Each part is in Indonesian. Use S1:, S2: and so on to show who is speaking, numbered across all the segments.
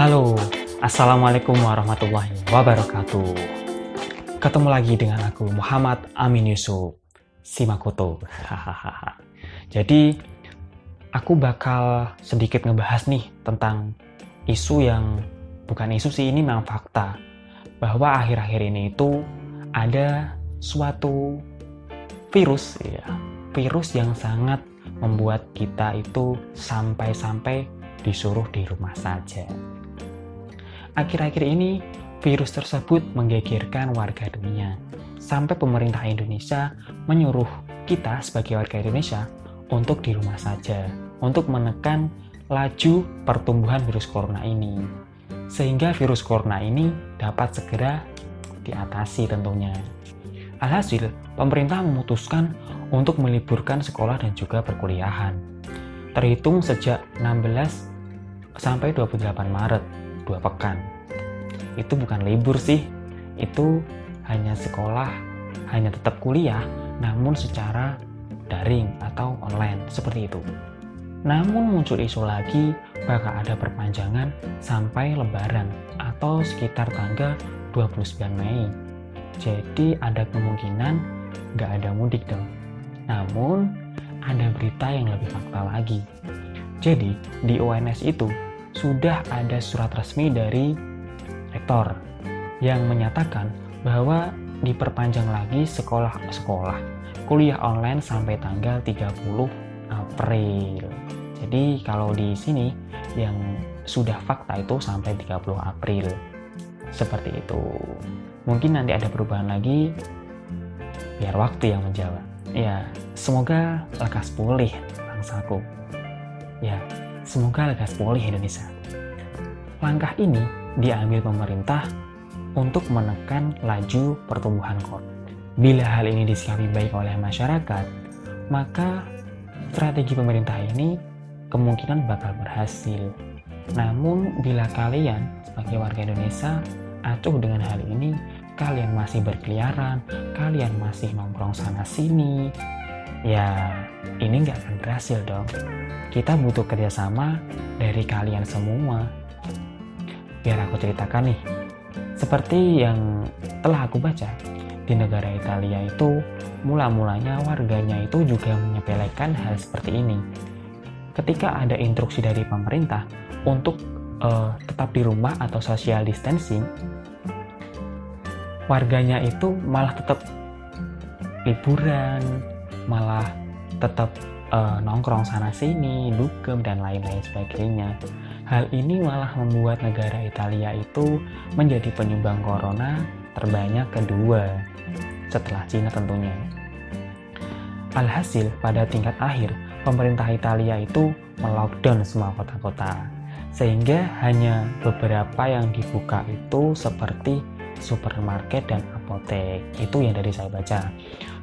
S1: Halo, Assalamualaikum warahmatullahi wabarakatuh. Ketemu lagi dengan aku, Muhammad Amin Yusuf Simakoto. Jadi, aku bakal sedikit ngebahas nih tentang isu yang bukan isu sih, ini memang fakta. Bahwa akhir-akhir ini itu ada suatu virus yang sangat membuat kita itu sampai-sampai disuruh di rumah saja. Akhir-akhir ini, virus tersebut menggegerkan warga dunia. Sampai pemerintah Indonesia menyuruh kita sebagai warga Indonesia untuk di rumah saja, untuk menekan laju pertumbuhan virus corona ini. Sehingga virus corona ini dapat segera diatasi tentunya. Alhasil, pemerintah memutuskan untuk meliburkan sekolah dan juga perkuliahan. Terhitung sejak 16 sampai 28 Maret, 2 pekan. Itu bukan libur sih, itu hanya sekolah, hanya tetap kuliah, namun secara daring atau online, seperti itu. Namun muncul isu lagi bakal ada perpanjangan sampai Lebaran atau sekitar tanggal 29 Mei. Jadi ada kemungkinan nggak ada mudik dong. Namun ada berita yang lebih fakta lagi. Jadi di UNS itu sudah ada surat resmi dari rektor yang menyatakan bahwa diperpanjang lagi sekolah kuliah online sampai tanggal 30 April. Jadi kalau di sini yang sudah fakta itu sampai 30 April. Seperti itu. Mungkin nanti ada perubahan lagi, biar waktu yang menjawab. Ya, semoga lekas pulih bangsaku. Ya, semoga lekas pulih Indonesia. Langkah ini diambil pemerintah untuk menekan laju pertumbuhan corona. Bila hal ini disikapi baik oleh masyarakat, maka strategi pemerintah ini kemungkinan bakal berhasil. Namun bila kalian sebagai warga Indonesia acuh dengan hal ini, kalian masih berkeliaran, kalian masih nongkrong sana sini, ya ini nggak akan berhasil dong. Kita butuh kerjasama dari kalian semua. Biar aku ceritakan nih, seperti yang telah aku baca, di negara Italia itu mula-mulanya warganya itu juga menyepelekan hal seperti ini. Ketika ada instruksi dari pemerintah untuk tetap di rumah atau social distancing, warganya itu malah tetap liburan, malah tetap nongkrong sana sini, dugem dan lain-lain sebagainya. Hal ini malah membuat negara Italia itu menjadi penyumbang corona terbanyak kedua setelah Cina tentunya. Alhasil pada tingkat akhir, pemerintah Italia itu melockdown semua kota-kota, sehingga hanya beberapa yang dibuka itu seperti supermarket dan apotek. Itu yang dari saya baca.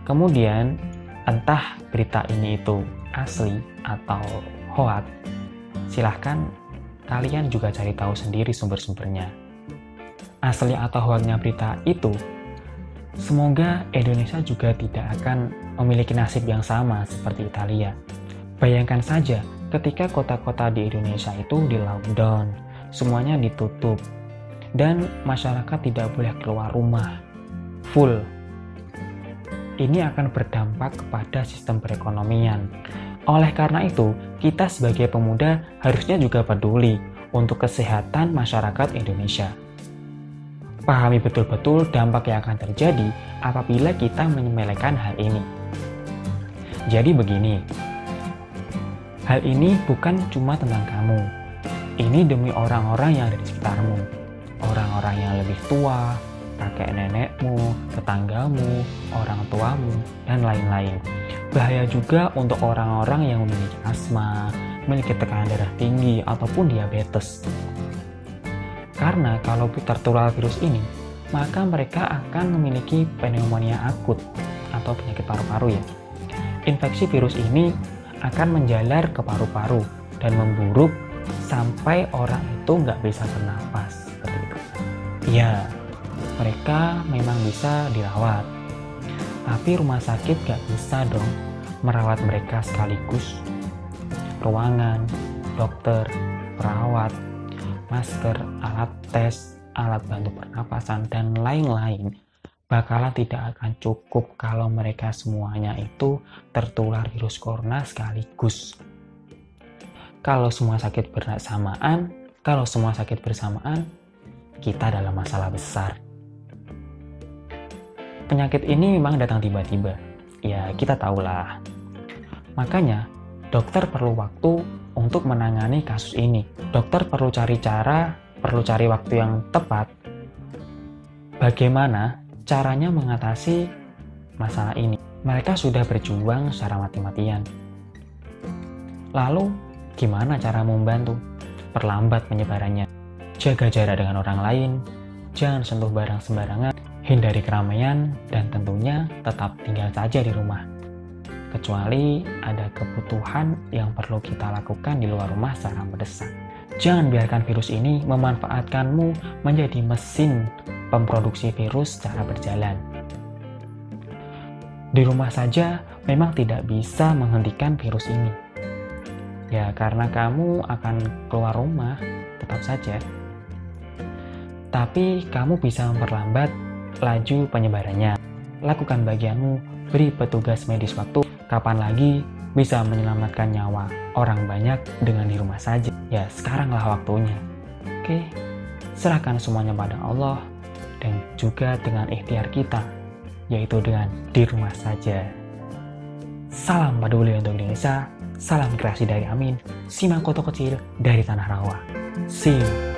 S1: Kemudian entah berita ini itu asli atau hoax, silahkan kalian juga cari tahu sendiri sumber-sumbernya. Asli atau hoaxnya berita itu, semoga Indonesia juga tidak akan memiliki nasib yang sama seperti Italia. Bayangkan saja ketika kota-kota di Indonesia itu di lockdown, semuanya ditutup, dan masyarakat tidak boleh keluar rumah full. Ini akan berdampak kepada sistem perekonomian. Oleh karena itu, kita sebagai pemuda harusnya juga peduli untuk kesehatan masyarakat Indonesia. Pahami betul-betul dampak yang akan terjadi apabila kita menyepelekan hal ini. Jadi begini, hal ini bukan cuma tentang kamu. Ini demi orang-orang yang ada di sekitarmu. Orang-orang yang lebih tua, kakek nenekmu, tetanggamu, orang tuamu, dan lain-lain. Bahaya juga untuk orang-orang yang memiliki asma, memiliki tekanan darah tinggi, ataupun diabetes. Karena kalau tertular virus ini, maka mereka akan memiliki pneumonia akut atau penyakit paru-paru ya. Infeksi virus ini akan menjalar ke paru-paru dan memburuk sampai orang itu nggak bisa bernafas. Seperti itu. Ya, mereka memang bisa dirawat, tapi rumah sakit gak bisa dong merawat mereka sekaligus. Ruangan, dokter, perawat, masker, alat tes, alat bantu pernapasan, dan lain-lain bakalan tidak akan cukup kalau mereka semuanya itu tertular virus corona sekaligus. Kalau semua sakit bersamaan, kita dalam masalah besar. Penyakit ini memang datang tiba-tiba. Ya, kita tahulah. Makanya, dokter perlu waktu untuk menangani kasus ini. Dokter perlu cari waktu yang tepat. Bagaimana caranya mengatasi masalah ini? Mereka sudah berjuang secara mati-matian. Lalu, gimana cara membantu? Perlambat penyebarannya. Jaga jarak dengan orang lain, jangan sentuh barang sembarangan, hindari keramaian, dan tentunya tetap tinggal saja di rumah. Kecuali ada kebutuhan yang perlu kita lakukan di luar rumah secara mendesak. Jangan biarkan virus ini memanfaatkanmu menjadi mesin pemproduksi virus secara berjalan. Di rumah saja memang tidak bisa menghentikan virus ini. Ya, karena kamu akan keluar rumah, tetap saja. Tapi kamu bisa memperlambat laju penyebarannya. Lakukan bagianmu, beri petugas medis waktu. Kapan lagi bisa menyelamatkan nyawa orang banyak dengan di rumah saja? Ya, sekaranglah waktunya. Oke, serahkan semuanya pada Allah dan juga dengan ikhtiar kita, yaitu dengan di rumah saja. Salam peduli untuk Indonesia, salam kreasi dari Amin, Simakoto kecil dari Tanah Rawa. See you.